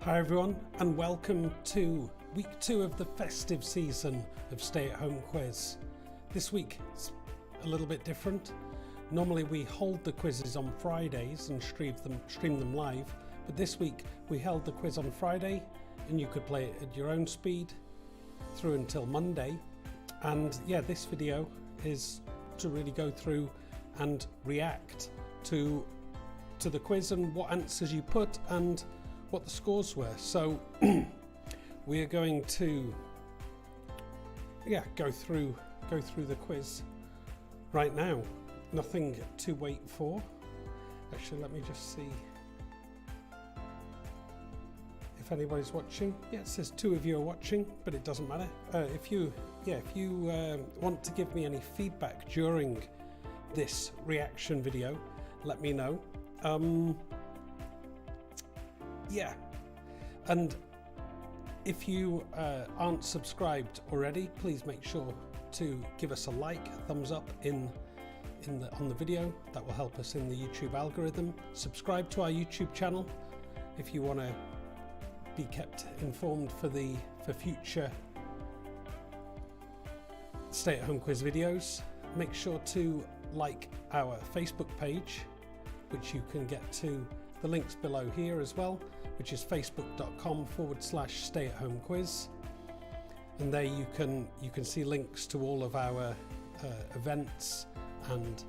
Hi everyone, and welcome to week 2 of the festive season of Stay at Home Quiz. This week it's a little bit different. Normally we hold the quizzes on Fridays and stream them live, but this week we held the quiz on Friday and you could play it at your own speed through until Monday. And yeah, this video is to really go through and react to the quiz and what answers you put and what the scores were. So we are going to go through the quiz right now. Nothing to wait for. Actually, let me just see if anybody's watching. Yeah, it says 2 of you are watching, but it doesn't matter. If you want to give me any feedback during this reaction video, let me know. And if you aren't subscribed already, please make sure to give us a like, a thumbs up on the video. That will help us in the YouTube algorithm. Subscribe to our YouTube channel if you want to be kept informed for future Stay at Home Quiz videos. Make sure to like our Facebook page, which you can get to the links below here as well, which is facebook.com/StayAtHomeQuiz, and there you can see links to all of our events and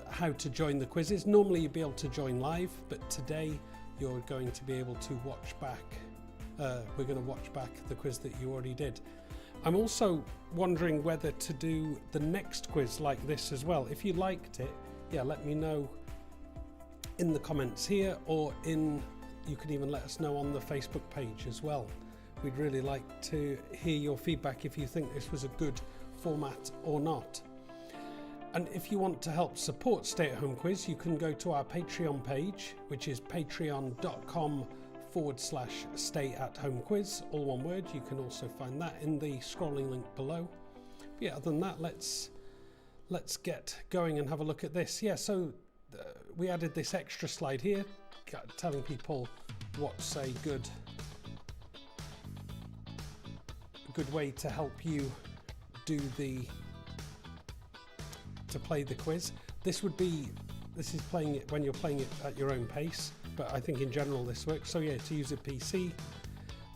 how to join the quizzes. Normally you'd be able to join live, but today you're going to be able to watch back. We're going to watch back the quiz that you already did. I'm also wondering whether to do the next quiz like this as well. If you liked it, let me know in the comments here, or you can even let us know on the Facebook page as well. We'd really like to hear your feedback if you think this was a good format or not. And if you want to help support Stay at Home Quiz, you can go to our Patreon page, which is patreon.com/StayAtHomeQuiz, all one word. You can also find that in the scrolling link below. But yeah, other than that, let's get going and have a look at this. So we added this extra slide here, telling people what's a good way to help you play the quiz. This is playing it when you're playing it at your own pace, but I think in general this works. So to use a PC,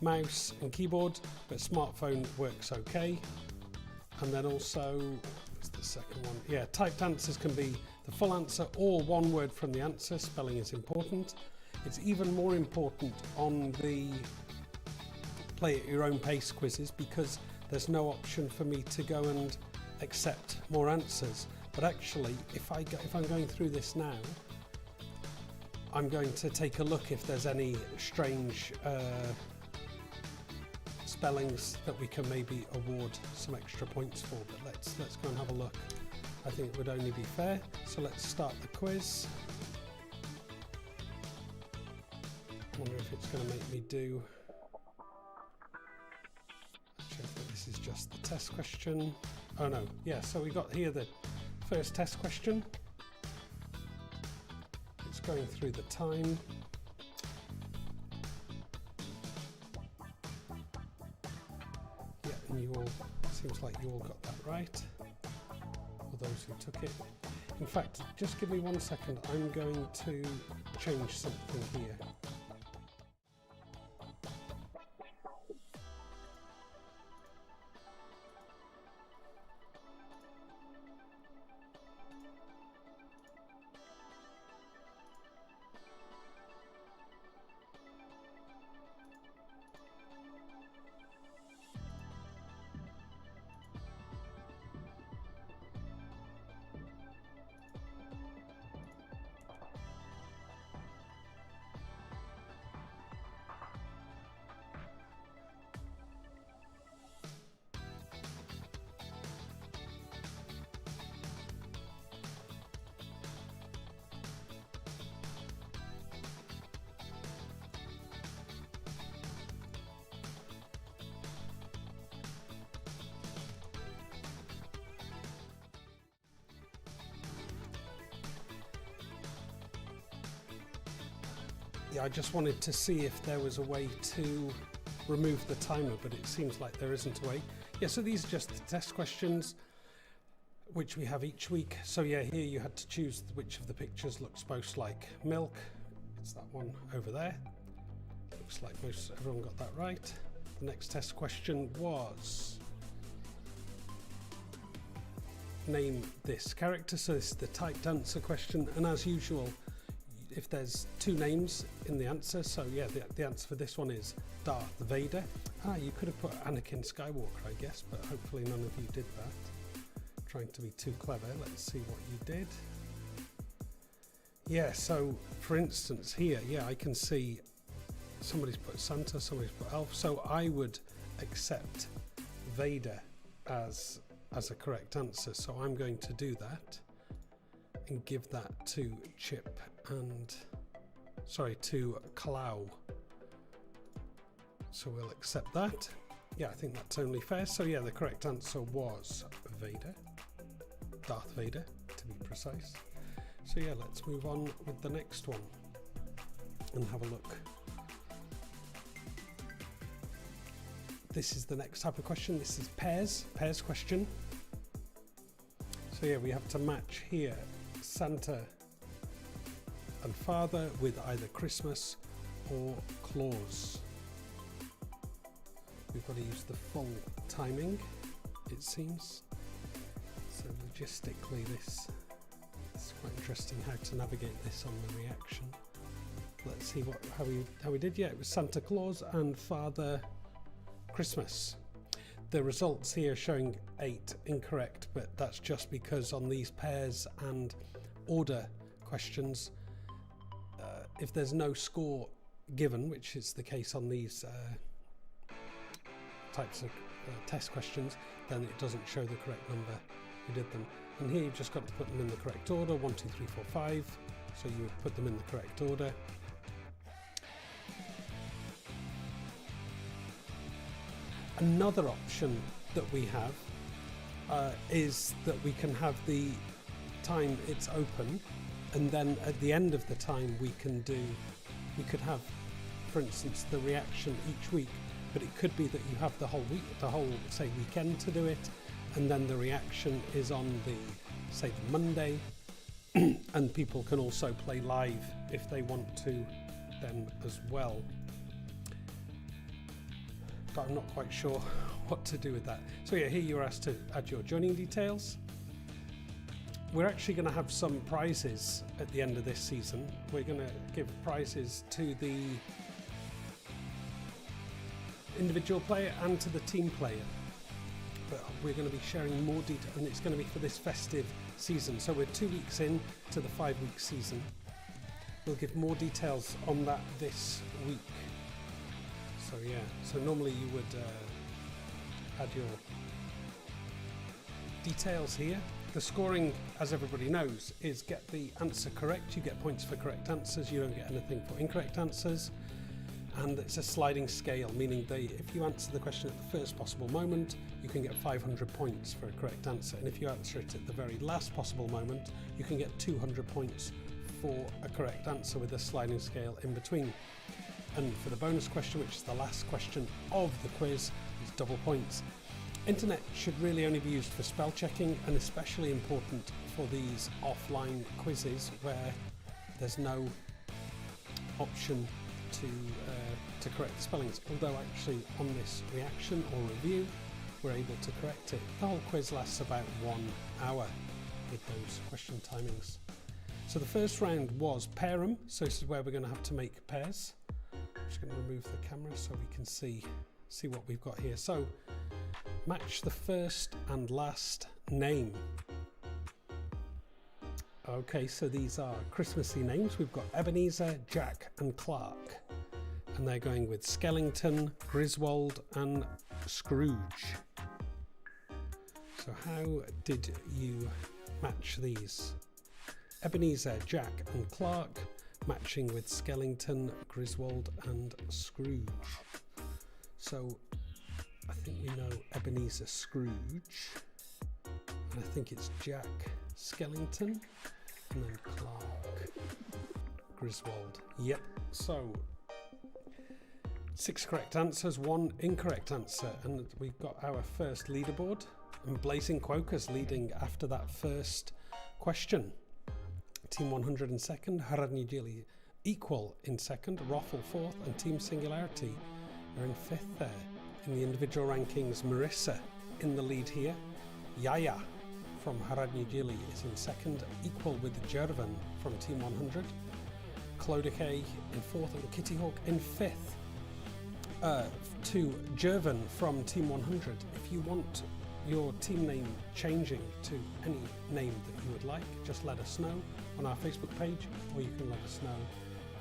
mouse and keyboard, but smartphone works okay. And then also, what's the second one? Typed answers can be the full answer or one word from the answer. Spelling is important. It's even more important on the play at your own pace quizzes, because there's no option for me to go and accept more answers. But actually, if I'm going through this now, I'm going to take a look if there's any strange spellings that we can maybe award some extra points for. But let's go and have a look. I think it would only be fair. So let's start the quiz. I wonder if it's going to make me do... Actually, I think this is just the test question. Oh no, yeah, so we got here the first test question. It's going through the time. Yeah, and you all, seems like you all got that right, for those who took it. In fact, just give me 1 second, I'm going to change something here. Yeah, I just wanted to see if there was a way to remove the timer, but it seems like there isn't a way. Yeah, so these are just the test questions, which we have each week. So yeah, here you had to choose which of the pictures looks most like milk. It's that one over there. Looks like everyone got that right. The next test question was name this character. So this is the typed answer question, and as usual, if there's two names in the answer, so yeah, the answer for this one is Darth Vader. You could have put Anakin Skywalker, I guess, but hopefully none of you did that. Trying to be too clever. Let's see what you did. Yeah, so for instance here, yeah, I can see somebody's put Santa, somebody's put Elf, so I would accept Vader as a correct answer, so I'm going to do that and give that to Chip and, sorry, to Kalau. So we'll accept that. Yeah, I think that's only fair. So yeah, the correct answer was Vader, Darth Vader to be precise. So yeah, let's move on with the next one and have a look. This is the next type of question. This is pairs question. So yeah, we have to match here Santa and Father with either Christmas or Claus. We've got to use the full timing, it seems. So logistically it's quite interesting how to navigate this on the reaction. Let's see how we did. Yeah, it was Santa Claus and Father Christmas. The results here showing 8 incorrect, but that's just because on these pairs and order questions, if there's no score given, which is the case on these types of test questions, then it doesn't show the correct number who did them. And here you've just got to put them in the correct order, 1, 2, 3, 4, 5. So you would put them in the correct order. Another option that we have is that we can have the time it's open, and then at the end of the time we could have, for instance, the reaction each week, but it could be that you have the whole week, say weekend to do it, and then the reaction is on the Monday, and people can also play live if they want to then as well. But I'm not quite sure what to do with that. So yeah, here you're asked to add your joining details. We're actually going to have some prizes at the end of this season. We're going to give prizes to the individual player and to the team player. But we're going to be sharing more detail, and it's going to be for this festive season. So we're 2 weeks in to the 5-week season. We'll give more details on that this week. So yeah, so normally you would add your details here, the scoring, as everybody knows, is get the answer correct. You get points for correct answers. You don't get anything for incorrect answers. And it's a sliding scale, meaning if you answer the question at the first possible moment, you can get 500 points for a correct answer. And if you answer it at the very last possible moment, you can get 200 points for a correct answer with a sliding scale in between. And for the bonus question, which is the last question of the quiz, it's double points. Internet should really only be used for spell checking, and especially important for these offline quizzes where there's no option to correct the spellings, although actually on this reaction or review we're able to correct it. The whole quiz lasts about 1 hour with those question timings. So the first round was pair 'em, so this is where we're going to have to make pairs. I'm just going to remove the camera so we can see what we've got here. So match the first and last name. Okay, so these are Christmassy names. We've got Ebenezer, Jack and Clark. And they're going with Skellington, Griswold and Scrooge. So how did you match these? Ebenezer, Jack and Clark matching with Skellington, Griswold and Scrooge. So I think we know Ebenezer Scrooge, and I think it's Jack Skellington, and then Clark Griswold. Yep, so 6 correct answers, 1 incorrect answer, and we've got our first leaderboard, and Blazing Quokers leading after that first question. Team 100 in second, Haradnijili equal in second, Roffle fourth, and Team Singularity are in fifth there. In the individual rankings, Marissa in the lead here. Yaya from Haradnijili is in second, equal with Jervan from Team 100. Clodicay in fourth and Kitty Hawk in fifth. To Jervan from Team 100. If you want your team name changing to any name that you would like, just let us know on our Facebook page, or you can let us know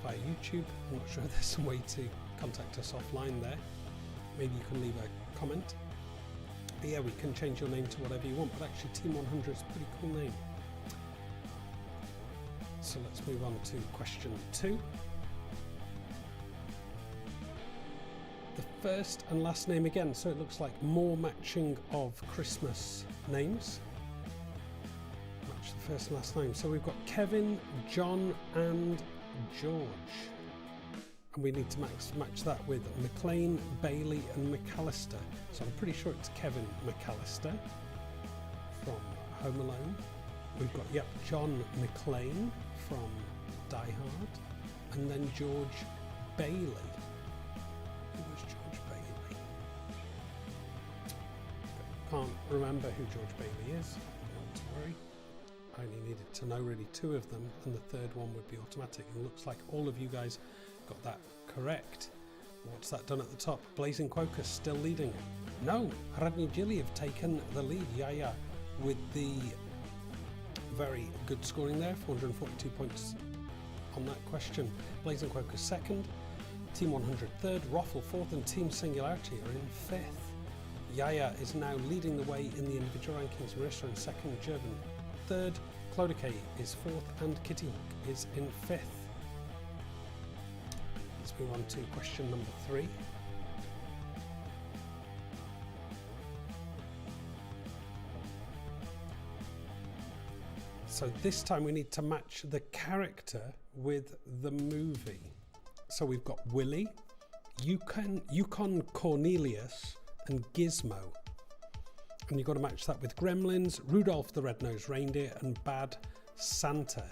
via YouTube. I'm not sure there's some way to contact us offline there. Maybe you can leave a comment. But yeah, we can change your name to whatever you want, but actually Team 100 is a pretty cool name. So let's move on to question 2. The first and last name again, so it looks like more matching of Christmas names. Match the first and last name. So we've got Kevin, John and George. And we need to match that with McLean, Bailey and McAllister. So I'm pretty sure it's Kevin McAllister from Home Alone. We've got, John McLean from Die Hard. And then George Bailey. Who was George Bailey? Can't remember who George Bailey is. Not to worry. I only needed to know really 2 of them, and the third one would be automatic. And it looks like all of you guys got that correct. What's that done at the top? Blazing Quokers still leading. No, Haradnijili have taken the lead. With the very good scoring there, 442 points on that question. Blazing Quokers second, Team 100 third, Roffle fourth, and Team Singularity are in fifth. Yaya is now leading the way in the individual rankings. Marissa in second, Jervan third, Clodicay is fourth, and Kitty Hawk is in fifth. Let's move on to question number 3. So this time we need to match the character with the movie. So we've got Willy, Yukon Cornelius and Gizmo. And you've got to match that with Gremlins, Rudolph the Red-Nosed Reindeer and Bad Santa.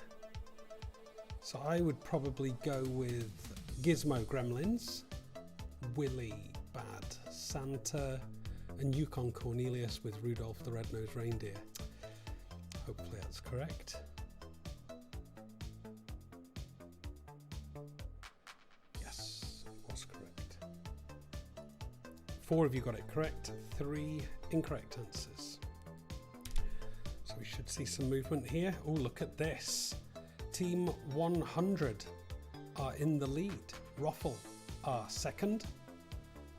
So I would probably go with Gizmo Gremlins, Willy Bad Santa and Yukon Cornelius with Rudolph the Red-Nosed Reindeer. Hopefully that's correct. Yes, it was correct. 4 of you got it correct, 3 incorrect answers. So we should see some movement here. Oh, look at this. Team 100 are in the lead. Roffle are second.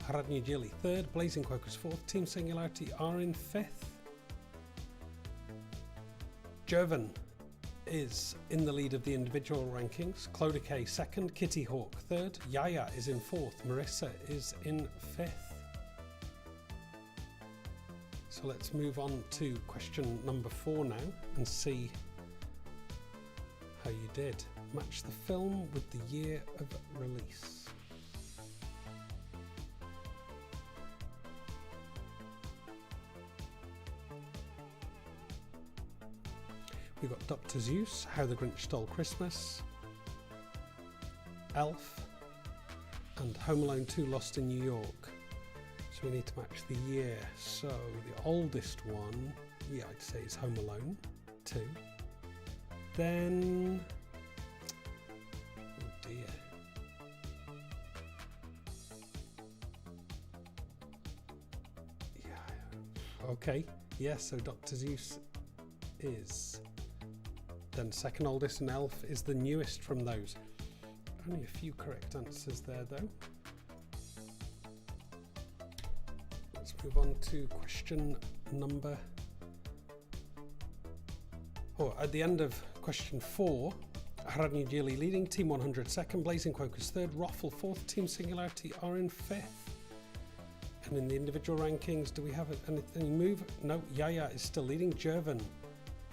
Haradnijili third. Blazing Quokers fourth. Team Singularity are in fifth. Jervin is in the lead of the individual rankings. Clodagh second, Kitty Hawk third, Yaya is in fourth, Marissa is in fifth. So let's move on to question number 4 now and see how you did. Match the film with the year of release. We've got Dr. Seuss, How the Grinch Stole Christmas, Elf, and Home Alone 2 Lost in New York. So we need to match the year. So the oldest one, yeah, I'd say is Home Alone 2. Then, oh dear. Yeah, okay, yeah, so Dr. Seuss is then second oldest, and Elf is the newest from those. Only a few correct answers there though. Let's move on to question number... Oh, at the end of question 4, Hradní Díly leading, Team 100 second, Blazing Quokers third, Roffle fourth, Team Singularity are in fifth. And in the individual rankings, do we have anything move? No, Yaya is still leading, Jervin.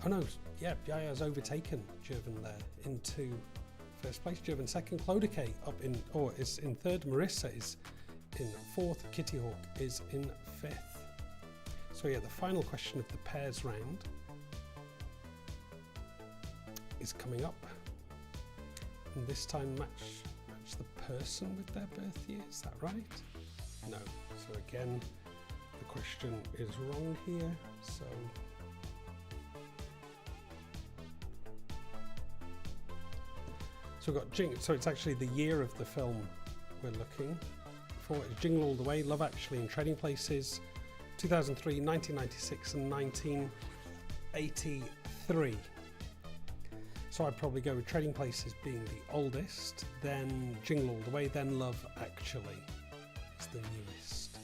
Oh no, yeah, Yaya's overtaken Jervin there into first place. Jervin second, Clodagh is in third, Marissa is in fourth, Kitty Hawk is in fifth. So yeah, the final question of the pairs round is coming up. And this time match the person with their birth year, is that right? No. So again, the question is wrong here. So we've got so it's actually the year of the film we're looking for. It's Jingle All the Way, Love Actually and Trading Places, 2003, 1996 and 1983. So I'd probably go with Trading Places being the oldest, then Jingle All the Way, then Love Actually is the newest.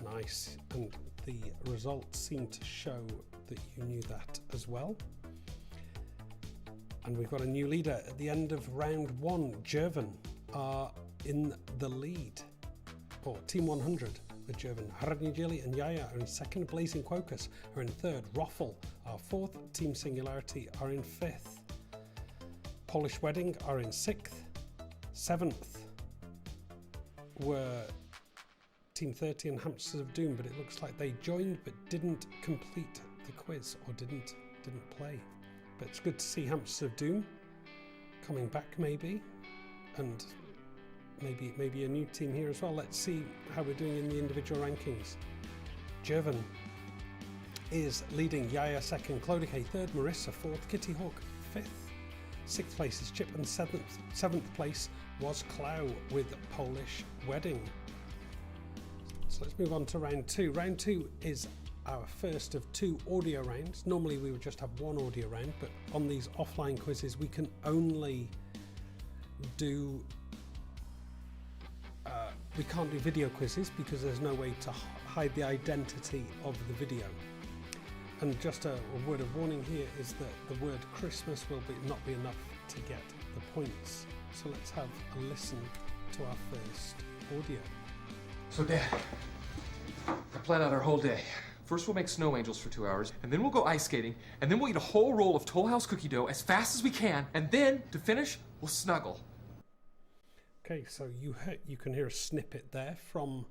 Nice, and the results seem to show that you knew that as well. And we've got a new leader at the end of round 1. Jervin are in the lead, or Team 100 with Jervin. Hradní Díly and Yaya are in second, Blazing Quokers are in third, Roffle are fourth, Team Singularity are in fifth, Polish Wedding are in sixth, seventh were Team 30 and Hamsters of Doom, but it looks like they joined but didn't complete the quiz or didn't play. But it's good to see Hamsters of Doom coming back maybe, and maybe a new team here as well. Let's see how we're doing in the individual rankings. Jervin is leading, Yaya second, Clodagh third, Marissa fourth, Kitty Hawk fifth. Sixth place is Chip, and seventh place was Clow with Polish Wedding. So let's move on to round 2. Round 2 is our first of 2 audio rounds. Normally we would just have 1 audio round, but on these offline quizzes we can only do we can't do video quizzes because there's no way to hide the identity of the video. And just a word of warning here is that the word Christmas will not be enough to get the points. So let's have a listen to our first audio. So Dad, I plan out our whole day. First we'll make snow angels for 2 hours, and then we'll go ice skating, and then we'll eat a whole roll of Toll House cookie dough as fast as we can, and then, to finish, we'll snuggle. Okay, so you can hear a snippet there from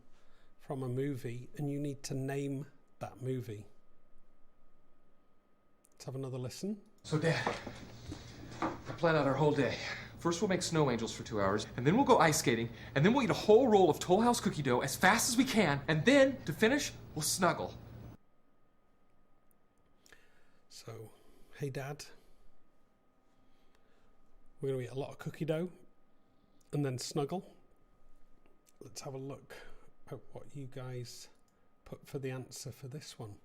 a movie, and you need to name that movie. Let's have another listen. So Dad, I plan out our whole day. First we'll make snow angels for 2 hours, and then we'll go ice skating, and then we'll eat a whole roll of Toll House cookie dough as fast as we can, and then, to finish, we'll snuggle. So, hey Dad, we're going to eat a lot of cookie dough and then snuggle. Let's have a look at what you guys put for the answer for this one.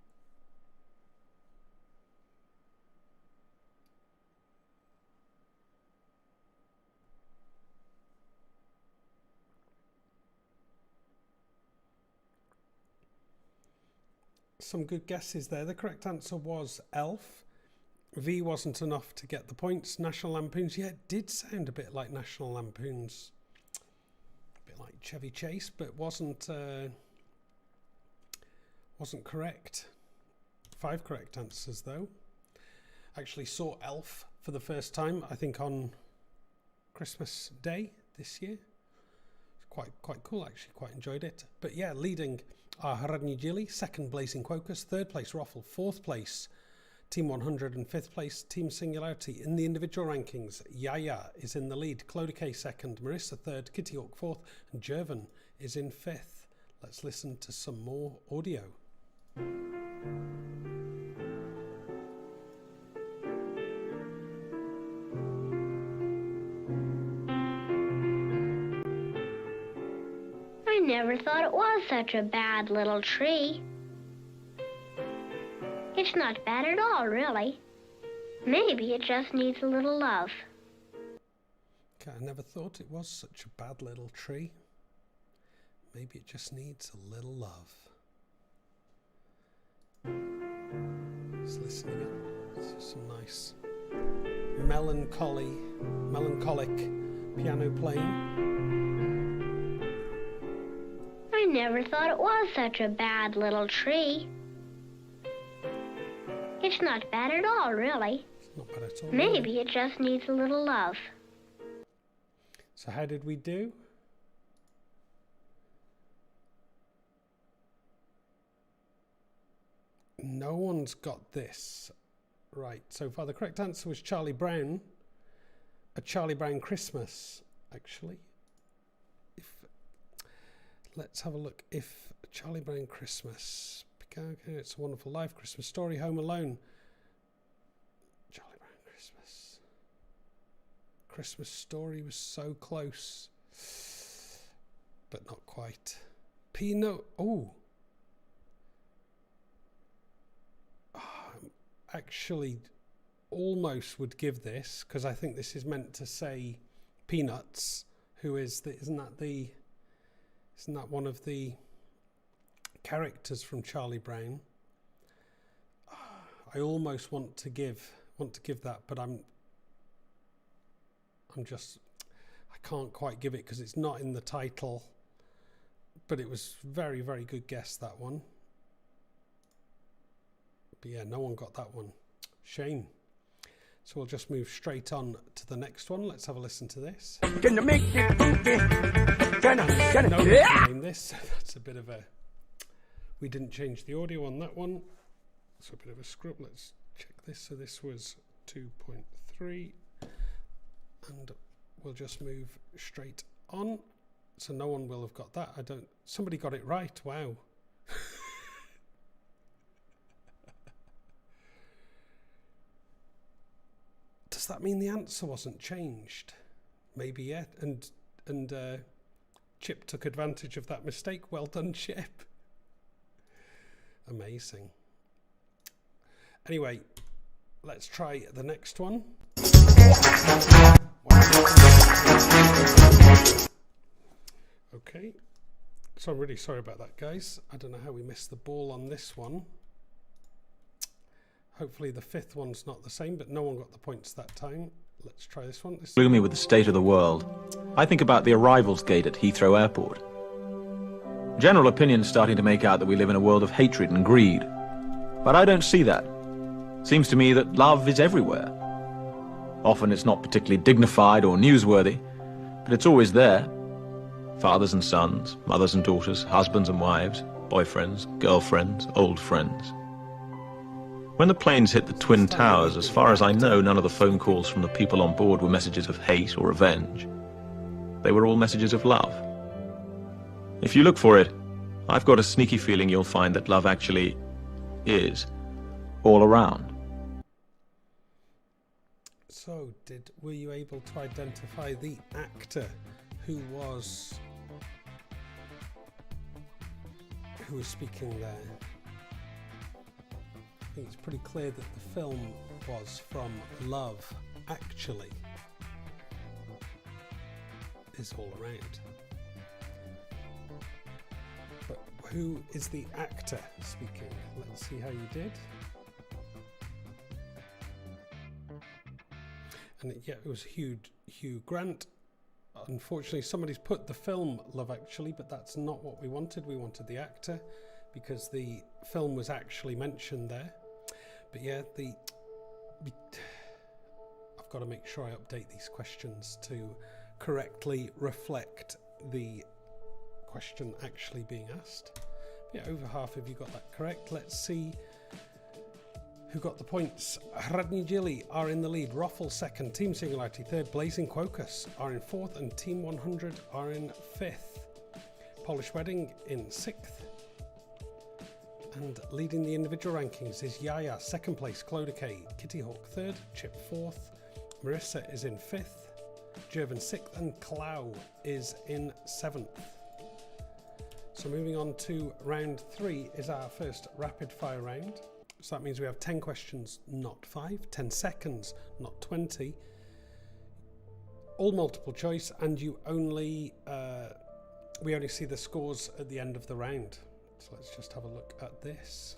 Some good guesses there. The correct answer was Elf. V wasn't enough to get the points. National Lampoons, yeah, it did sound a bit like National Lampoons. A bit like Chevy Chase, but wasn't correct. 5 correct answers though. Actually saw Elf for the first time, I think on Christmas Day this year. Quite cool, actually, quite enjoyed it. But yeah, leading are Hradní Díly, second Blazing Quokkas, third place Ruffle, fourth place Team 100 and fifth place Team Singularity. In the individual rankings, Yaya is in the lead, Clodicay second, Marissa third, Kitty Hawk fourth, and Jervin is in fifth. Let's listen to some more audio. I never thought it was such a bad little tree. It's not bad at all, really. Maybe it just needs a little love. Okay, I never thought it was such a bad little tree. Maybe it just needs a little love. Just listening in. This is some nice melancholic piano playing. I never thought it was such a bad little tree. It's not bad at all, really. It's not bad at all. Maybe it just needs a little love. So how did we do? No one's got this right. So far, the correct answer was Charlie Brown. A Charlie Brown Christmas, actually. Let's have a look. If Charlie Brown Christmas, It's a Wonderful Life, Christmas Story, Home Alone, Charlie Brown Christmas. Christmas Story was so close, but not quite. Peanut. Actually, almost would give this, because I think this is meant to say Peanuts. Who is the? Isn't that one of the characters from Charlie Brown? I almost want to give that, but I can't quite give it because it's not in the title. But it was very, very good guess, that one. But yeah, no one got that one. Shame. So we'll just move straight on to the next one. Let's have a listen to this. Can you make it funky? Can I? No, Yeah. name this. So that's a bit of a. We didn't change the audio on that one. So a bit of a scrub. Let's check this. So this was 2.3, and we'll just move straight on. So no one will have got that. Somebody got it right. Wow. Does that mean the answer wasn't changed? Maybe yet. And Chip took advantage of that mistake. Well done, Chip. Amazing. Anyway, let's try the next one. Okay. So I'm really sorry about that, guys. I don't know how we missed the ball on this one. Hopefully the fifth one's not the same, but no one got the points that time. Let's try this one. Gloomy with the state of the world. I think about the arrivals gate at Heathrow Airport. General opinion's starting to make out that we live in a world of hatred and greed. But I don't see that. Seems to me that love is everywhere. Often it's not particularly dignified or newsworthy, but it's always there. Fathers and sons, mothers and daughters, husbands and wives, boyfriends, girlfriends, old friends. When the planes hit the Twin Towers, as far as I know, none of the phone calls from the people on board were messages of hate or revenge. They were all messages of love. If you look for it, I've got a sneaky feeling you'll find that love actually is all around. So, were you able to identify the actor who was speaking there? I think it's pretty clear that the film was from Love Actually is all around. But who is the actor speaking? Let's see how you did. And it was Hugh Grant. Unfortunately, somebody's put the film Love Actually, but that's not what we wanted. We wanted the actor, because the film was actually mentioned there. But yeah, I've got to make sure I update these questions to correctly reflect the question actually being asked. But yeah, over half of you got that correct. Let's see who got the points. Hradní Dily are in the lead, Roffle second, Team Singularity third, Blazing Quocus are in fourth, and Team 100 are in fifth. Polish Wedding in sixth. And leading the individual rankings is Yaya, second place, Clodicay, Kitty Hawk third, Chip fourth, Marissa is in fifth, Jervin sixth, and Clow is in seventh. So moving on to round 3 is our first rapid fire round. So that means we have 10 questions, not 5, 10 seconds, not 20, all multiple choice, and we only see the scores at the end of the round. So let's just have a look at this.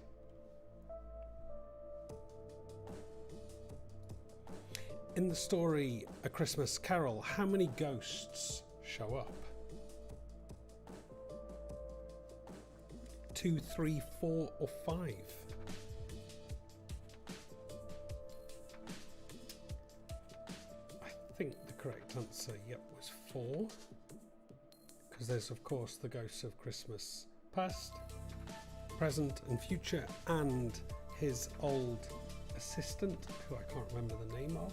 In the story A Christmas Carol, how many ghosts show up? 2, 3, 4, or 5? I think the correct answer, was 4. Because there's, of course, the ghosts of Christmas past, present, and future, and his old assistant, who I can't remember the name of.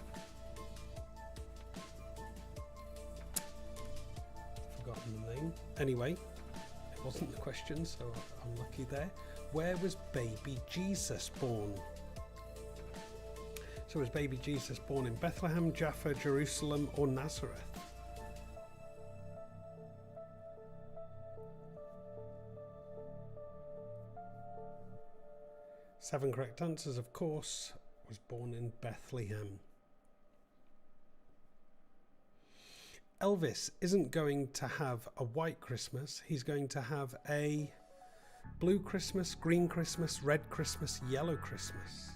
Forgotten the name. Anyway, it wasn't the question, so I'm lucky there. Where was baby Jesus born? So was baby Jesus born in Bethlehem, Jaffa, Jerusalem, or Nazareth? Seven correct answers, of course, was born in Bethlehem. Elvis isn't going to have a white Christmas, he's going to have a blue Christmas, green Christmas, red Christmas, yellow Christmas.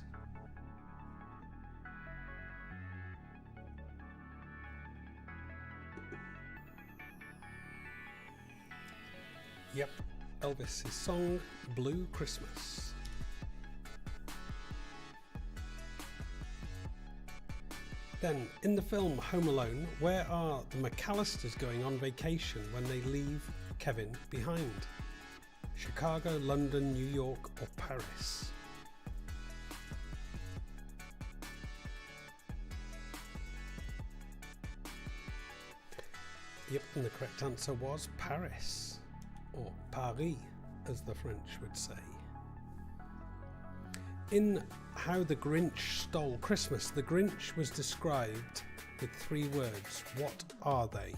Yep, Elvis' song, Blue Christmas. Then, in the film Home Alone, where are the McAllisters going on vacation when they leave Kevin behind? Chicago, London, New York, or Paris? Yep, and the correct answer was Paris, or Paris, as the French would say. In How the Grinch Stole Christmas, the Grinch was described with 3 words. What are they?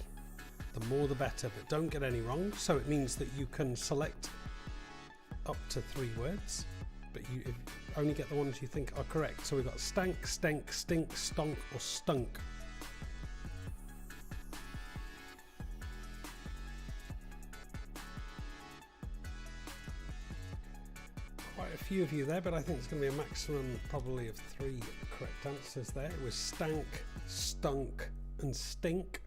The more the better, but don't get any wrong. So it means that you can select up to 3 words, but you only get the ones you think are correct. So we've got stank, stenk, stink, stonk, or stunk. Quite a few of you there, but I think it's going to be a maximum probably of 3 correct answers there. It was stank, stunk, and stink.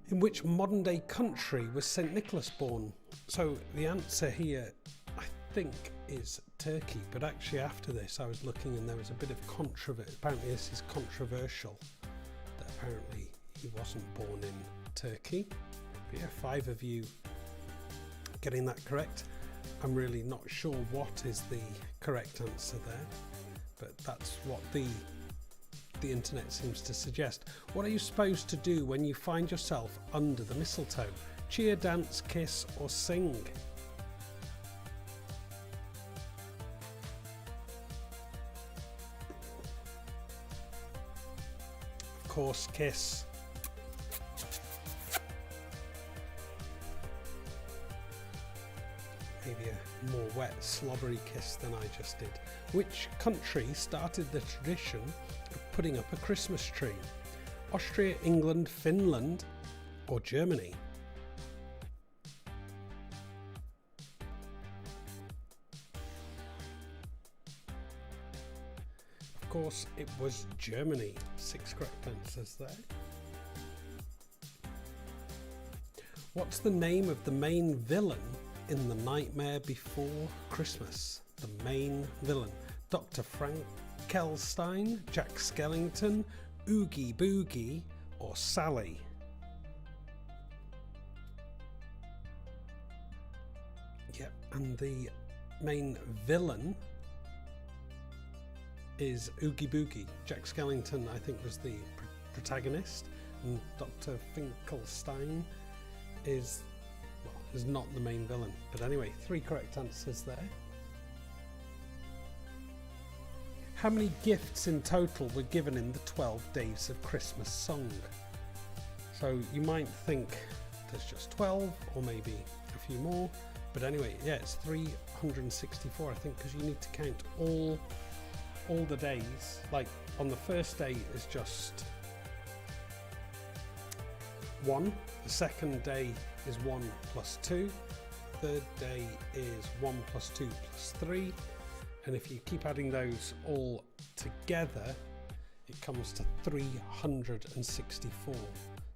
In which modern day country was St. Nicholas born? So the answer here, I think, is Turkey, but actually after this I was looking and there was a bit of controversy. Apparently this is controversial, that apparently he wasn't born in Turkey. But yeah, 5 of you getting that correct. I'm really not sure what is the correct answer there, but that's what the internet seems to suggest. What are you supposed to do when you find yourself under the mistletoe? Cheer, dance, kiss, or sing? Of course, kiss. Maybe a more wet, slobbery kiss than I just did. Which country started the tradition of putting up a Christmas tree? Austria, England, Finland, or Germany? Of course, it was Germany. 6 correct answers there. What's the name of the main villain in The Nightmare Before Christmas? The main villain. Dr. Frankenstein, Jack Skellington, Oogie Boogie, or Sally? Yep, and the main villain is Oogie Boogie. Jack Skellington, I think, was the protagonist, and Dr. Finkelstein is not the main villain. But anyway, 3 correct answers there. How many gifts in total were given in the 12 Days of Christmas song? So you might think there's just 12 or maybe a few more. But anyway, yeah, it's 364, I think, because you need to count all the days. Like on the first day is just 1. The second day is 1 plus 2. Third day is 1 plus 2 plus 3. And if you keep adding those all together, it comes to 364.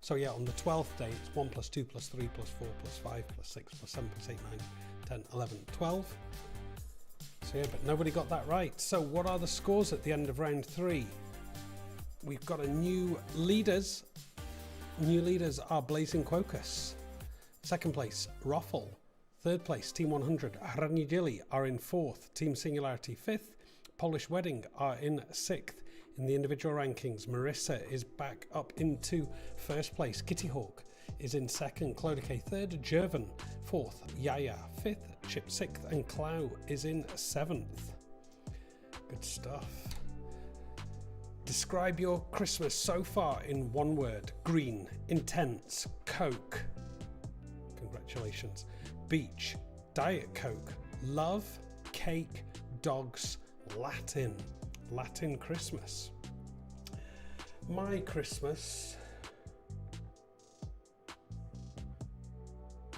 So yeah, on the 12th day, it's 1 plus 2 plus 3 plus 4 plus 5 plus 6 plus 7 plus 8, 9, 10, 11, 12. So yeah, but nobody got that right. So what are the scores at the end of round 3? We've got a new leaders. New leaders are Blazing Quocus. Second place, Ruffle. Third place, Team 100, Hranidili are in 4th, Team Singularity 5th, Polish Wedding are in 6th. In the individual rankings, Marissa is back up into 1st place, Kitty Hawk is in 2nd, Clodicay 3rd, Jervin 4th, Yaya 5th, Chip 6th, and Clow is in 7th. Good stuff. Describe your Christmas so far in one word. Green, intense, Coke. Congratulations. Beach, Diet Coke, love, cake, dogs, Latin Christmas. My Christmas,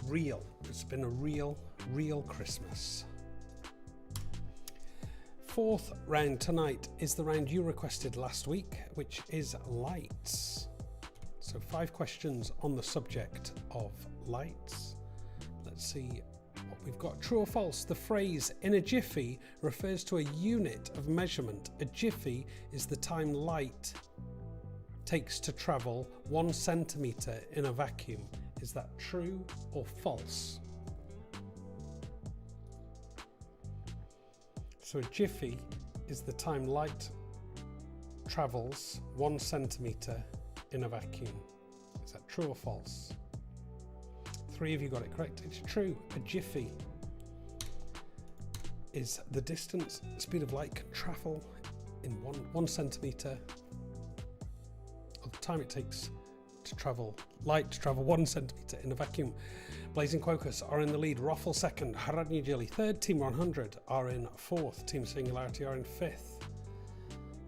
real. It's been a real Christmas. 4th round tonight is the round you requested last week, which is lights. So 5 questions on the subject of lights. Let's see what we've got. True or false? The phrase "in a jiffy" refers to a unit of measurement. A jiffy is the time light takes to travel 1 centimetre in a vacuum. Is that true or false? So a jiffy is the time light travels 1 centimetre in a vacuum. Is that true or false? 3 of you got it correct. It's true. A jiffy is the distance, speed of light can travel in 1 centimetre, or the time it takes to travel, light to travel 1 centimetre in a vacuum. Blazing Quocus are in the lead. Ruffle 2nd, Hranidili 3rd, Team 100 are in 4th, Team Singularity are in 5th.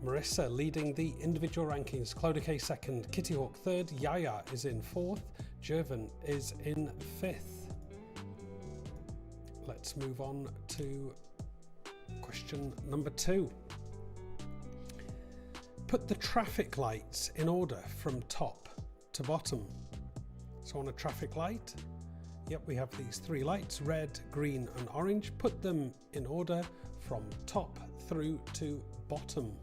Marissa leading the individual rankings. Clodicay 2nd, Kitty Hawk 3rd, Yaya is in 4th, Jervin is in 5th. Let's move on to question number 2. Put the traffic lights in order from top to bottom. So on a traffic light, yep, we have these 3 lights, red, green and orange. Put them in order from top through to bottom.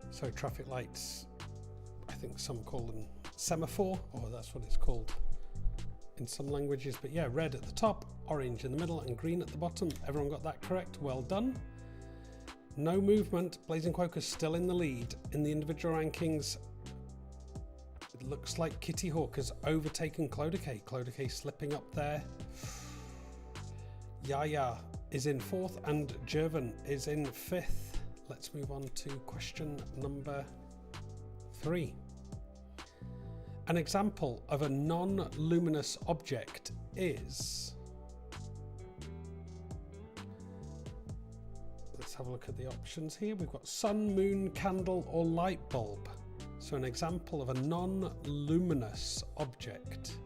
So traffic lights, I think some call them semaphore, or that's what it's called in some languages. But yeah, red at the top, orange in the middle and green at the bottom. Everyone got that correct. Well done. No movement. Blazing Quocus still in the lead. In the individual rankings, it looks like Kitty Hawk has overtaken Clodicay. Clodicay slipping up there. Yaya is in 4th and Jervin is in 5th. Let's move on to question number 3. An example of a non-luminous object is... Let's have a look at the options here. We've got sun, moon, candle or light bulb. So an example of a non-luminous object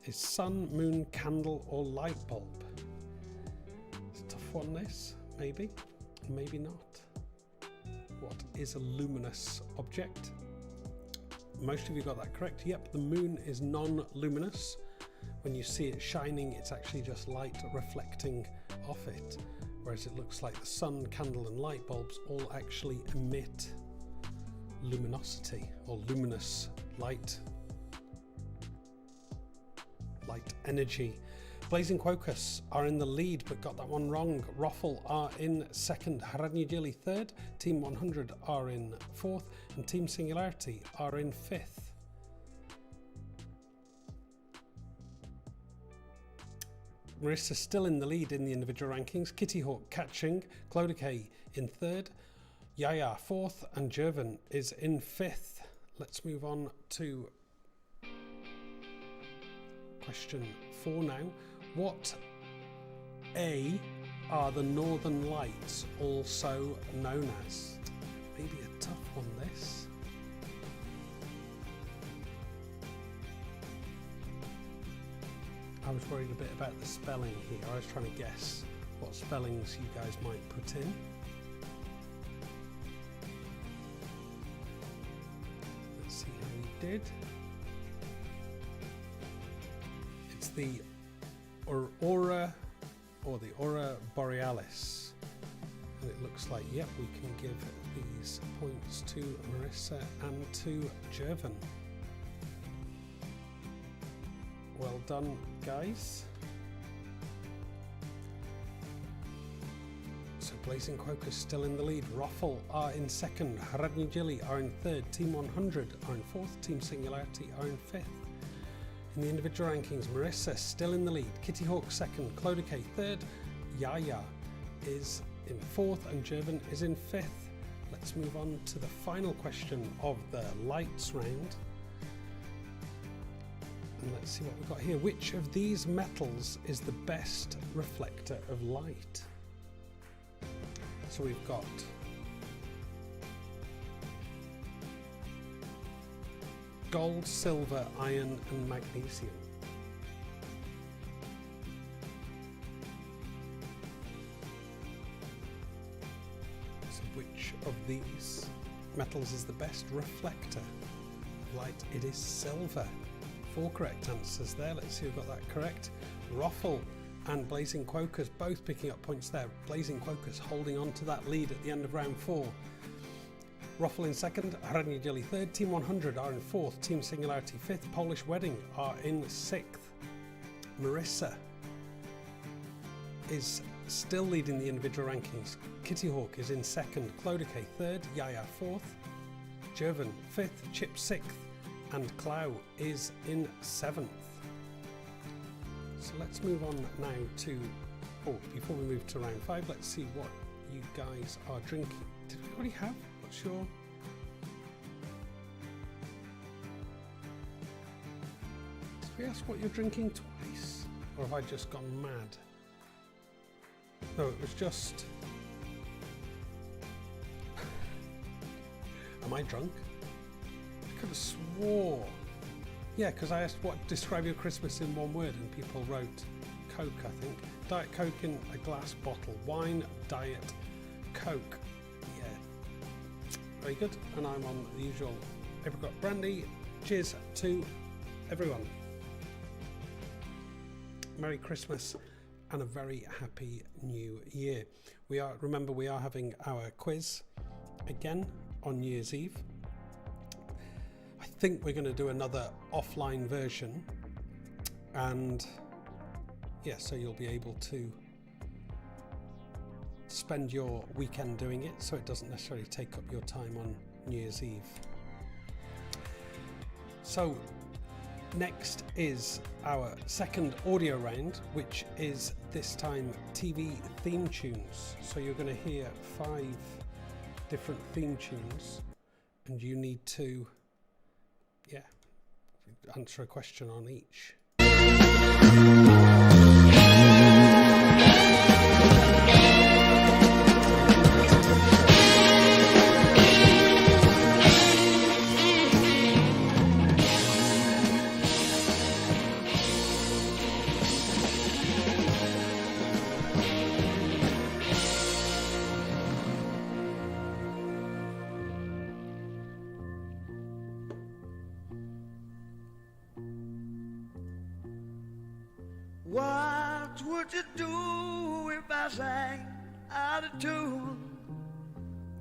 is sun, moon, candle, or light bulb. It's a tough one, this. Maybe, maybe not. What is a luminous object? Most of you got that correct. Yep, the moon is non-luminous. When you see it shining, it's actually just light reflecting off it. Whereas it looks like the sun, candle, and light bulbs all actually emit luminosity or luminous light energy. Blazing Quocus are in the lead but got that one wrong. Roffle are in second, Hradnijili third, Team 100 are in fourth, and Team Singularity are in fifth. Marissa still in the lead in the individual rankings. Kitty Hawk catching, Clodicay in third, Yaya fourth, and Jervin is in fifth. Let's move on to question 4 now. What A are the Northern Lights also known as? Maybe a tough one, this. I was worried a bit about the spelling here. I was trying to guess what spellings you guys might put in. Let's see how you did. It's the Aurora or the Aurora Borealis. And it looks like, yep, we can give these points to Marissa and to Jervin. Well done, guys. So Blazing Quocus still in the lead. Roffle are in second. Hradnijili are in third. Team 100 are in fourth. Team Singularity are in fifth. In the individual rankings, Marissa still in the lead. Kitty Hawk second. Clodicay third. Yaya is in fourth, and Jervin is in fifth. Let's move on to the final question of the lights round. And let's see what we've got here. Which of these metals is the best reflector of light? So we've got gold, silver, iron, and magnesium. So which of these metals is the best reflector of light? It is silver. 4 correct answers there. Let's see who got that correct. Roffle and Blazing Quocus both picking up points there. Blazing Quocus holding on to that lead at the end of round 4. Roffle in second, Hradnijili third, Team 100 are in fourth, Team Singularity fifth, Polish Wedding are in sixth. Marissa is still leading the individual rankings. Kitty Hawk is in second, Clodicay third, Yaya fourth, Jervin fifth, Chip sixth, and Clow is in seventh. So let's move on now to, before we move to round 5, let's see what you guys are drinking. Did we already have? Not sure. Did we ask what you're drinking twice? Or have I just gone mad? No, it was just... Am I drunk? I could have swore. Yeah, because I asked what describe your Christmas in one word and people wrote Coke, I think. Diet Coke in a glass bottle. Wine, Diet Coke. Very good, and I'm on the usual apricot brandy. Cheers to everyone. Merry Christmas and a very happy new year. Remember, we are having our quiz again on New Year's Eve. I think we're going to do another offline version, and yeah, so you'll be able to spend your weekend doing it, so it doesn't necessarily take up your time on New Year's Eve. So next is our second audio round, which is this time TV theme tunes. So you're going to hear 5 different theme tunes, and you need to answer a question on each. What would you do if I sang out of tune?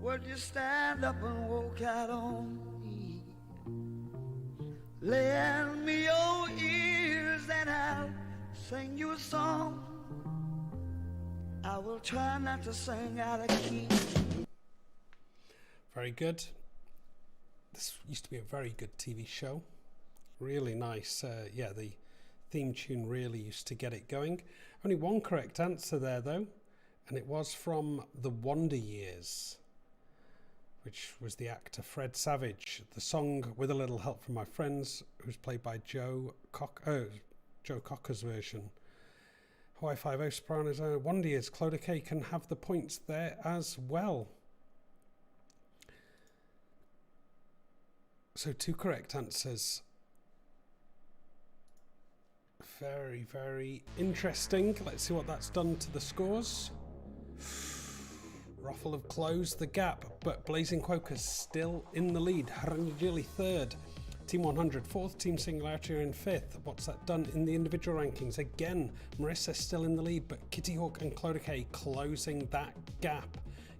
Would you stand up and walk out on me? Lend me your ears and I'll sing you a song. I will try not to sing out of key. Very good. This used to be a very good TV show. Really nice. Yeah, the theme tune really used to get it going. Only one correct answer there though, and it was from The Wonder Years, which was the actor Fred Savage. The song, With a Little Help from My Friends, was played by Joe Cocker's version. Hawaii Five-0 Sopranos, Wonder Years. Clodagh K can have the points there as well. So 2 correct answers. Very, very interesting. Let's see what that's done to the scores. Ruffle have closed the gap, but Blazing Quokers still in the lead. Haranjili third. Team 100 fourth. Team Singularity are in fifth. What's that done in the individual rankings? Again, Marissa still in the lead, but Kitty Hawk and Clodagh K closing that gap.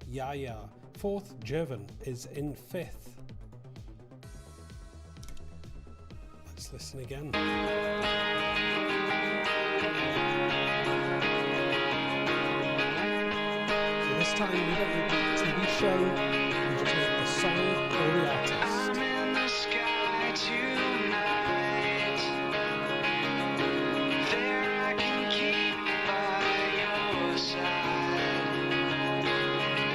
Yaya fourth. Jervin is in fifth. Let's listen again. This time we don't need the TV show, we just need the song or the artist. I'm in the sky tonight. There I can keep by your side,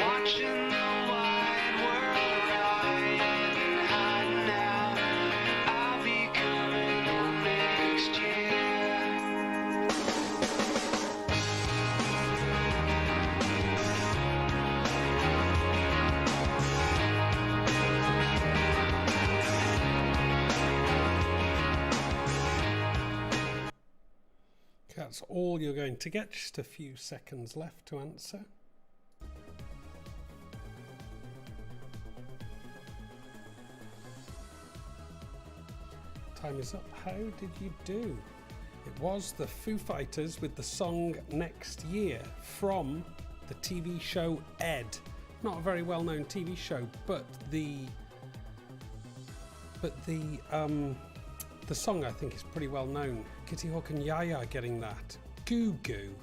watching the wide world ride and hiding out. I'll be coming home next year. That's all you're going to get, just a few seconds left to answer. Time is up. How did you do? It was the Foo Fighters with the song Next Year from the TV show Ed. Not a very well-known TV show, but the song I think is pretty well known. Kitty Hawk and Yaya getting that. Goo Goo.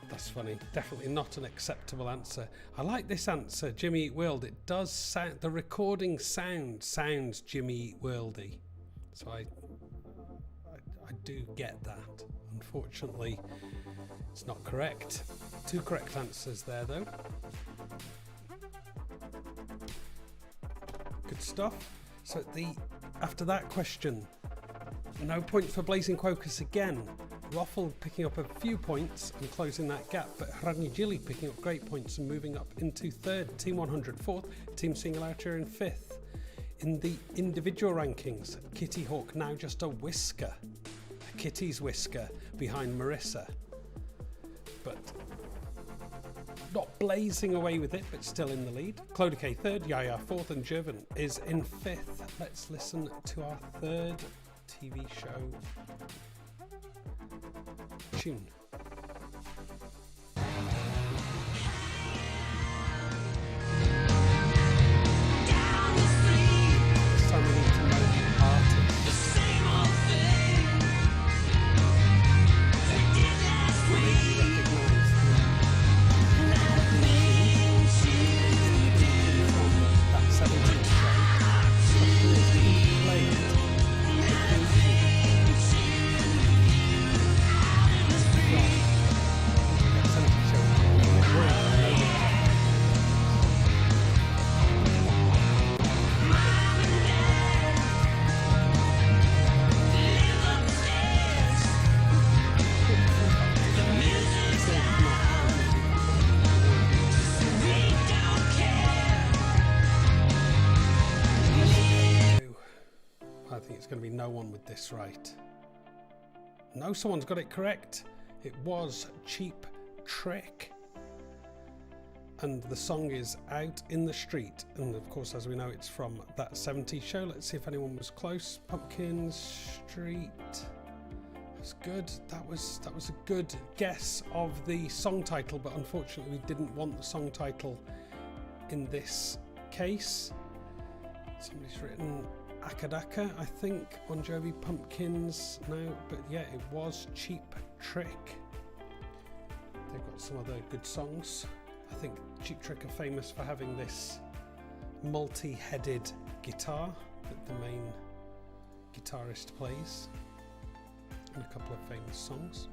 That's funny. Definitely not an acceptable answer. I like this answer, Jimmy Eat World. It does sound, the recording sounds Jimmy Eat Worldy. So I do get that. Unfortunately, it's not correct. 2 correct answers there though. Good stuff. So after that question, no points for Blazing Quokers again. Ruffle picking up a few points and closing that gap, but Haranjili picking up great points and moving up into third. Team 100 fourth. Team Singularity are in fifth. In the individual rankings, Kitty Hawk now just a whisker, a kitty's whisker behind Marissa, but not blazing away with it, but still in the lead. Clodagh K third, Yaya fourth, and Jervin is in fifth. Let's listen to our third TV show tune. This time we need to know the artist. Will you recognise from that 70s show? It's being played. I think it's going to be no one with this right. No, someone's got it correct. It was Cheap Trick. and the song is Out in the Street, and of course, as we know, it's from That 70s Show. Let's see if anyone was close. Pumpkin Street. That's good. That was a good guess of the song title, but unfortunately we didn't want the song title in this case. Somebody's written Akadaka, I think, Bon Jovi, Pumpkins. No, but yeah, it was Cheap Trick. They've got some other good songs. I think Cheap Trick are famous for having this multi-headed guitar that the main guitarist plays, and a couple of famous songs,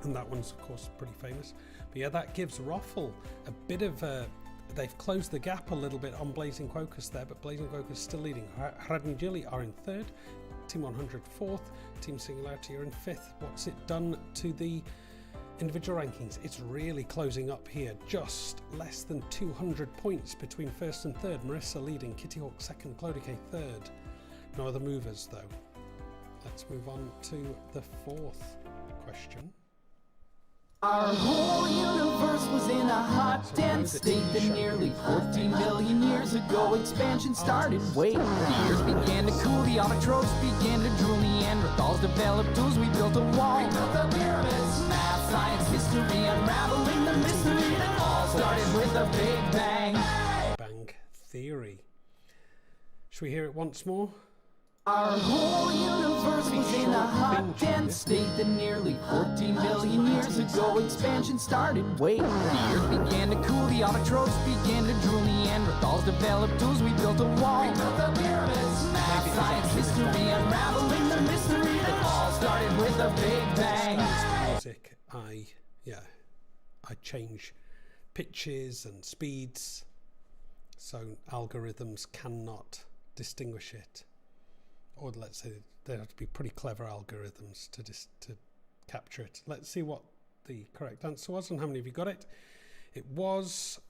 and that one's of course pretty famous. But yeah, that gives Roffle a bit of a, they've closed the gap a little bit on Blazing Quocus there, but Blazing Quocus still leading. Hradní Jili are in third, Team 100 fourth, Team Singularity are in fifth. What's it done to the individual rankings? It's really closing up here, just less than 200 points between first and third. Marissa leading, Kitty Hawk second, Clodicay third. No other movers though. Let's move on to the fourth question. Our whole universe was in a hot, dense state that nearly 14 million years ago expansion started. Wait, the earth began to cool, the autotrophs began to drool, Neanderthals developed tools, we built a wall. We built the pyramids, math, science, history, unraveling the mystery that all started with a Big Bang. Bang Theory. Should we hear it once more? Our whole universe was in a hot, dense state that nearly 14 million years ago expansion started. Wait, the earth began to cool, the autotrophs began to drool, Neanderthals developed tools, we built a wall. We built the pyramids, math, science, history, unraveling the mystery that all started with a Big Bang. Music, I change pitches and speeds, so algorithms cannot distinguish it. Or let's say there have to be pretty clever algorithms to capture it. Let's see what the correct answer was and how many of you got it. It was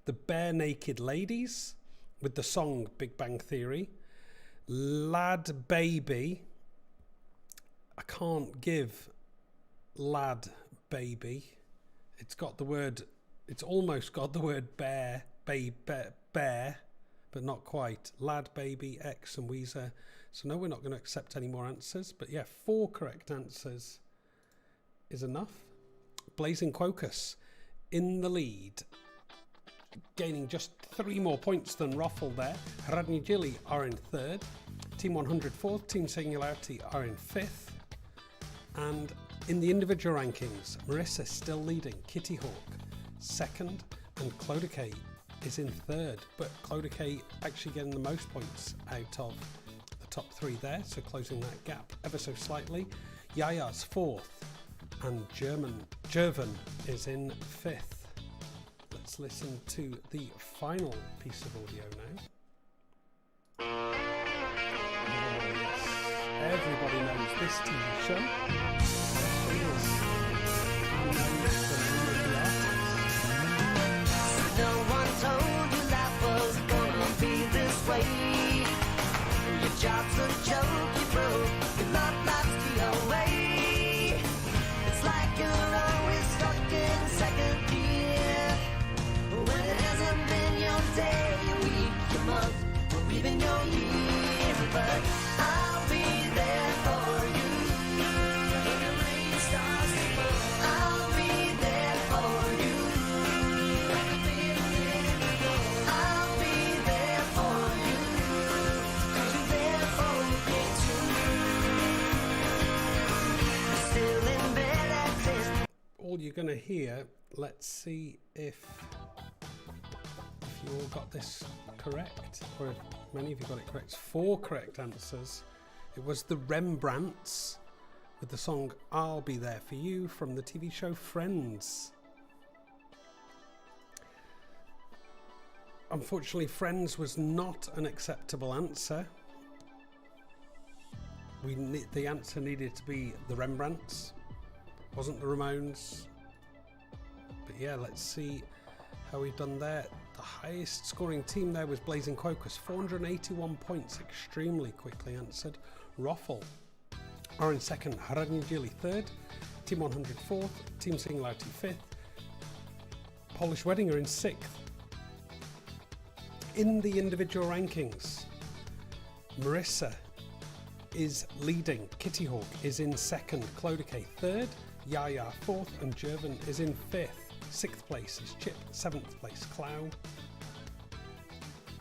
the Bare Naked Ladies with the song Big Bang Theory. Lad Baby. I can't give Lad Baby. It's almost got the word bear, bear, but not quite. Lad Baby, X and Weezer. So no, we're not going to accept any more answers. But yeah, 4 correct answers is enough. Blazing Quocus in the lead, gaining just 3 more points than Roffle there. Hradní Jili are in third. Team 100 fourth. Team Singularity are in fifth. And in the individual rankings, Marissa still leading. Kitty Hawk second, and Clodicay is in third, but Clodicay actually getting the most points out of the top 3 there, so closing that gap ever so slightly. Yaya's fourth, and Jervan is in fifth. Let's listen to the final piece of audio now. Oh, yes. Everybody knows this TV show. Yes, it is. And knows the name of the artist. No one told you life was gonna be this way. Your job's a joke, you broke, your love life's the away. It's like you're always stuck in second gear, when it hasn't been your day, your week, your month, or even your year. But I'll be there for you when the rain starts to fall. I'll be there for you. All you're going to hear, let's see if you all got this correct, or if many of you got it correct. 4 correct answers. It was the Rembrandts with the song I'll Be There For You from the TV show Friends. Unfortunately, Friends was not an acceptable answer. The answer needed to be the Rembrandts. Wasn't the Ramones. But yeah, let's see how we've done there. The highest scoring team there was Blazing Quocus, 481 points, extremely quickly answered. Roffle are in second, Hradní Jili third, Team 100 fourth, Team Singularity fifth, Polish Wedding are in 6th. In the individual rankings, Marissa is leading, Kitty Hawk is in 2nd, Clodicay 3rd, Yaya 4th, and Jervin is in 5th. 6th place is Chip, 7th place Clow.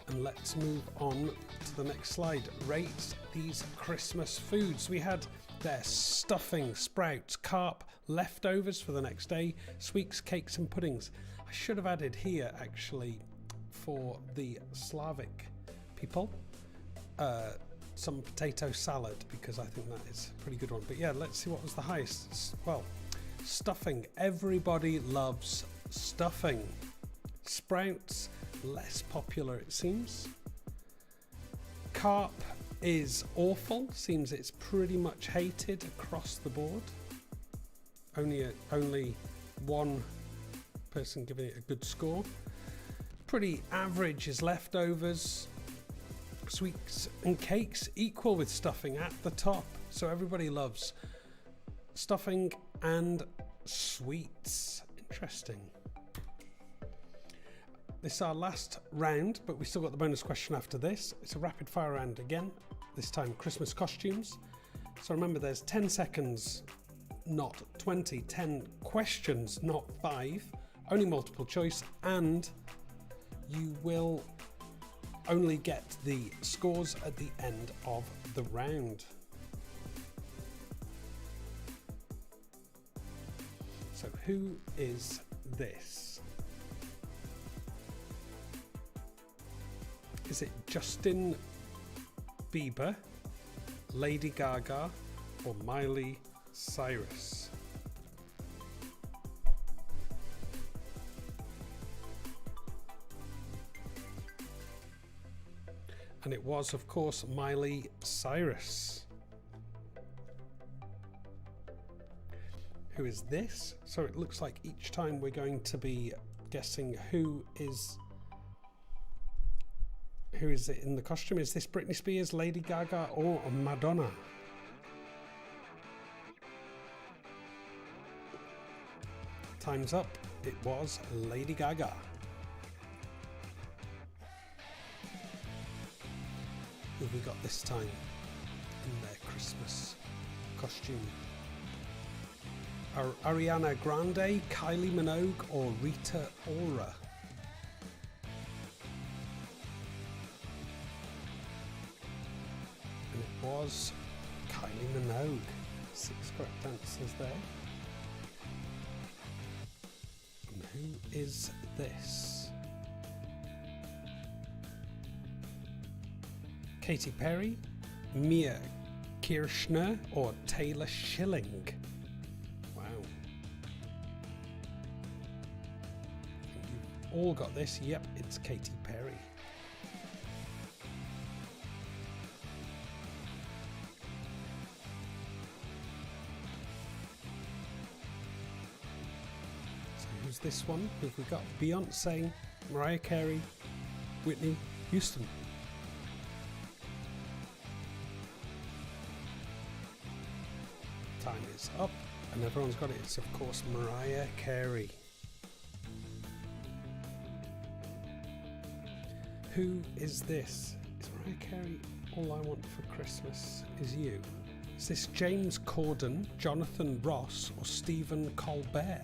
And let's move on to the next slide. Rate these Christmas foods. We had their stuffing, sprouts, carp, leftovers for the next day, sweets, cakes and puddings. I should have added here actually for the Slavic people some potato salad, because I think that is a pretty good one. But yeah, let's see what was the highest. Well, stuffing. Everybody loves stuffing. Sprouts, less popular it seems. Carp is awful. Seems it's pretty much hated across the board. Only one person giving it a good score. Pretty average is leftovers. Sweets and cakes equal with stuffing at the top. So everybody loves stuffing and sweets. Interesting. This is our last round, but we still got the bonus question after this. It's a rapid fire round again, this time Christmas costumes. So remember, there's 10 seconds, not 20, 10 questions, not 5, only multiple choice, and you will only get the scores at the end of the round. So who is this? Is it Justin Bieber, Lady Gaga, or Miley Cyrus? And it was, of course, Miley Cyrus. Who is this? So it looks like each time we're going to be guessing who is it in the costume. Is this Britney Spears, Lady Gaga, or Madonna? Time's up. It was Lady Gaga. Who have we got this time in their Christmas costume? Ariana Grande, Kylie Minogue, or Rita Ora? And it was Kylie Minogue. 6 correct answers there. And who is this? Katy Perry, Mia Kirshner, or Taylor Schilling? Wow. You've all got this. Yep, it's Katy Perry. So who's this one? Have we got Beyonce, Mariah Carey, Whitney Houston? Time is up, and everyone's got it. It's of course Mariah Carey. Who is this? Is Mariah Carey All I Want for Christmas Is You? Is this James Corden, Jonathan Ross, or Stephen Colbert?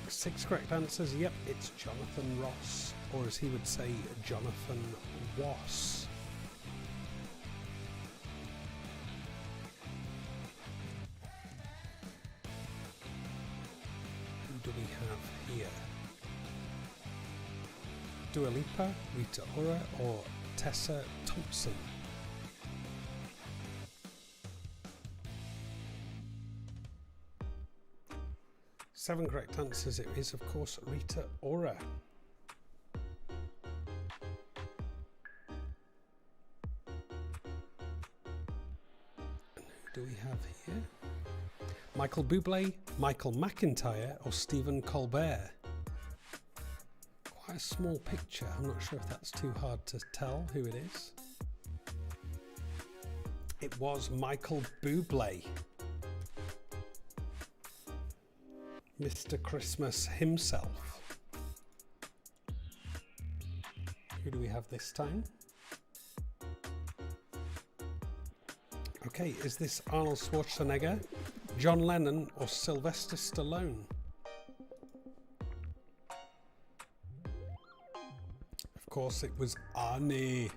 Six correct answers. Yep, it's Jonathan Ross, or as he would say, Jonathan Was. Who do we have here? Dua Lipa, Rita Ora, or Tessa Thompson? Seven correct answers. It is, of course, Rita Ora. And who do we have here? Michael Bublé, Michael McIntyre, or Stephen Colbert? Quite a small picture. I'm not sure if that's too hard to tell who it is. It was Michael Bublé. Mr. Christmas himself. Who do we have this time? Okay, is this Arnold Schwarzenegger, John Lennon, or Sylvester Stallone? Of course, it was Arnie.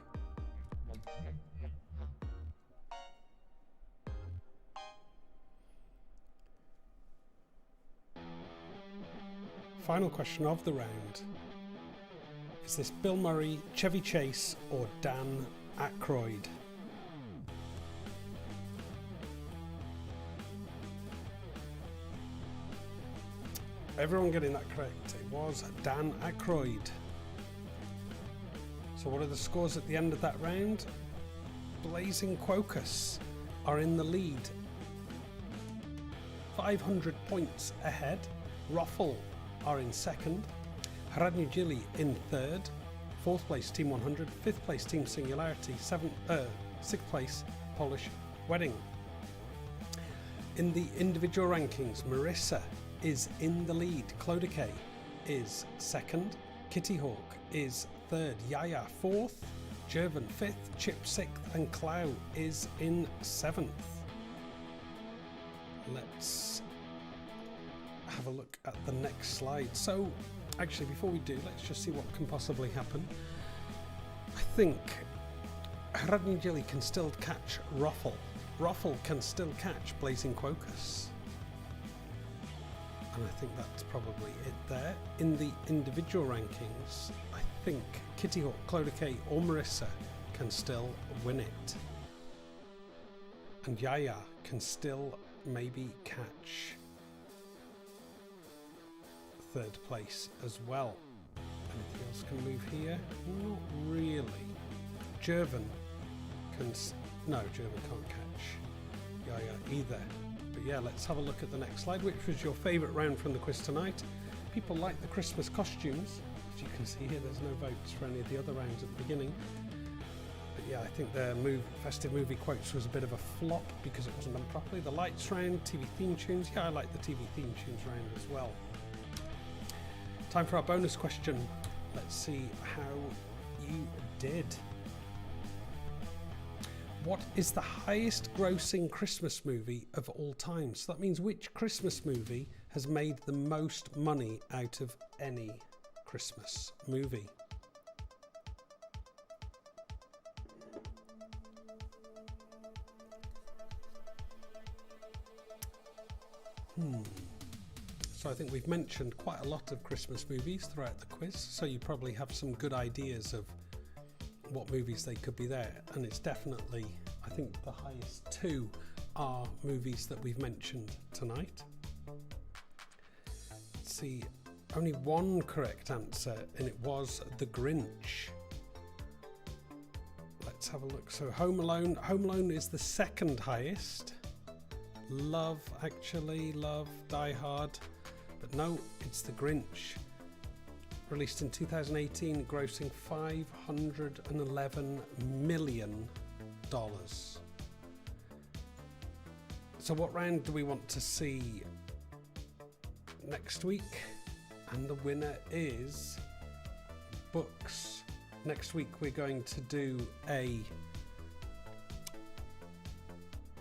Final question of the round. Is this Bill Murray, Chevy Chase, or Dan Aykroyd? Everyone getting that correct. It was Dan Aykroyd. So what are the scores at the end of that round? Blazing Quocus are in the lead. 500 points ahead. Ruffle are in second. Hradní Jili in third. Fourth place Team 100. Fifth place Team Singularity. Sixth place Polish Wedding. In the individual rankings, Marissa is in the lead. Clodicay is second. Kitty Hawk is third. Yaya fourth. Jervin fifth. Chip sixth. And Clow is in seventh. Let's have a look at the next slide. So actually, before we do, let's just see what can possibly happen. I think Hradní Jili can still catch Ruffle. Ruffle can still catch Blazing Quocus. And I think that's probably it there. In the individual rankings, I think Kitty Hawk, Clodicay or Marissa can still win it. And Yaya can still maybe catch third place as well. Anything else can move here? Not really. Jervin can... No, Jervin can't catch Yaya either. But yeah, let's have a look at the next slide. Which was your favourite round from the quiz tonight? People like the Christmas costumes. As you can see here, there's no votes for any of the other rounds at the beginning. But yeah, I think the festive movie quotes was a bit of a flop because it wasn't done properly. The lights round, TV theme tunes. Yeah, I like the TV theme tunes round as well. Time for our bonus question. Let's see how you did. What is the highest grossing Christmas movie of all time? So that means which Christmas movie has made the most money out of any Christmas movie? So I think we've mentioned quite a lot of Christmas movies throughout the quiz, so you probably have some good ideas of what movies they could be there. And it's definitely, I think the highest two are movies that we've mentioned tonight. Let's see, only one correct answer, and it was The Grinch. Let's have a look. So Home Alone is the second highest. Love, Die Hard. But no, it's The Grinch. Released in 2018, grossing $511 million. So what round do we want to see next week? And the winner is books. Next week we're going to do a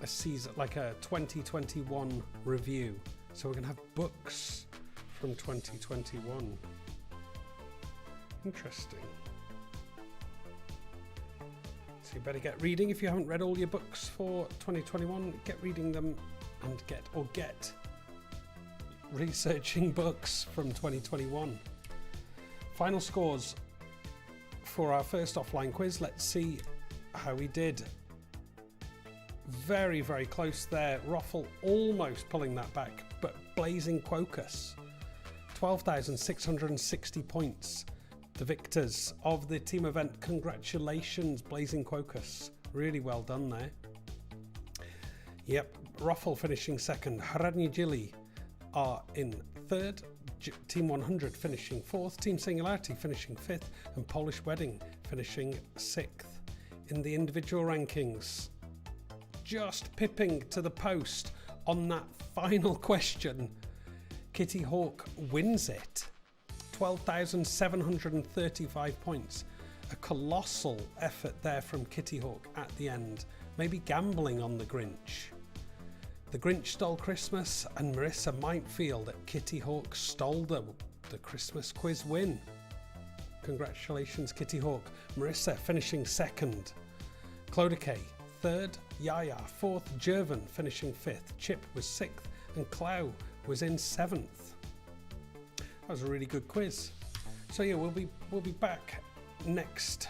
season, like a 2021 review. So we're going to have books from 2021. Interesting. So you better get reading. If you haven't read all your books for 2021, get reading them and get researching books from 2021. Final scores for our first offline quiz. Let's see how we did. Very, very close there. Ruffle almost pulling that back, but Blazing Quocus, 12,660 points. The victors of the team event. Congratulations, Blazing Quocus. Really well done there. Yep, Ruffle finishing second. Hradní Jili are in third. Team 100 finishing fourth. Team Singularity finishing fifth. And Polish Wedding finishing sixth. In the individual rankings, just pipping to the post on that final question, Kitty Hawk wins it. 12,735 points. A colossal effort there from Kitty Hawk at the end. Maybe gambling on the Grinch. The Grinch stole Christmas, and Marissa might feel that Kitty Hawk stole the Christmas quiz win. Congratulations, Kitty Hawk. Marissa finishing second. Clodicay third. Yaya fourth. Jervin finishing fifth. Chip was sixth, and Clow was in seventh. That was a really good quiz. So yeah, we'll be back next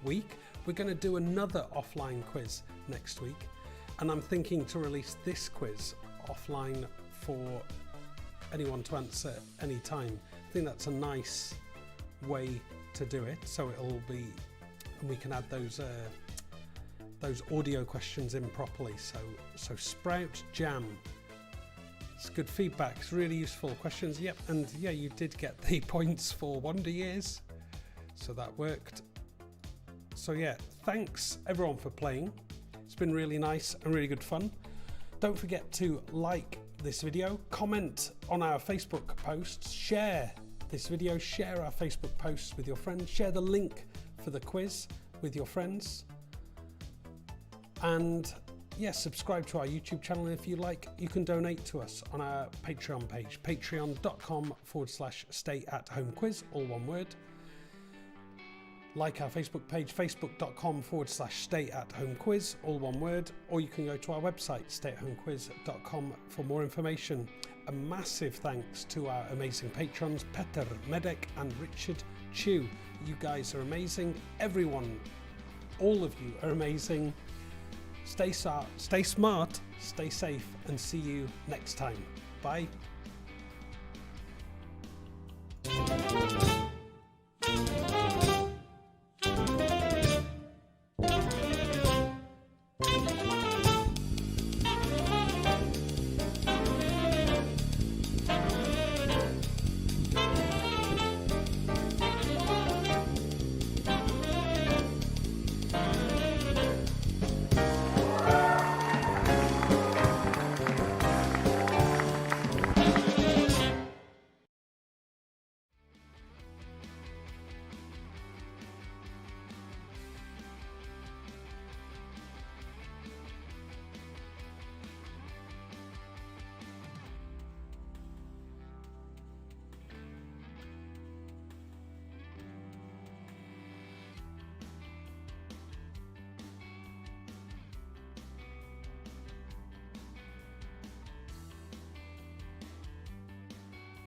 week. We're going to do another offline quiz next week, and I'm thinking to release this quiz offline for anyone to answer anytime. I think that's a nice way to do it, so it'll be, and we can add those audio questions in properly. So Sprout Jam, it's good feedback, it's really useful questions. Yep, and yeah, you did get the points for Wonder Years, so that worked. So yeah, thanks everyone for playing. It's been really nice and really good fun. Don't forget to like this video, comment on our Facebook posts, share this video, share our Facebook posts with your friends, share the link for the quiz with your friends, and yeah, subscribe to our YouTube channel. And if you like, you can donate to us on our Patreon page, patreon.com/StayAtHomeQuiz, all one word. Like our Facebook page, facebook.com/StayAtHomeQuiz, all one word, or you can go to our website, StayAtHomeQuiz.com, for more information. A massive thanks to our amazing patrons, Peter Medek and Richard Chu. You guys are amazing. Everyone, all of you are amazing. Stay smart, stay safe, and see you next time. Bye.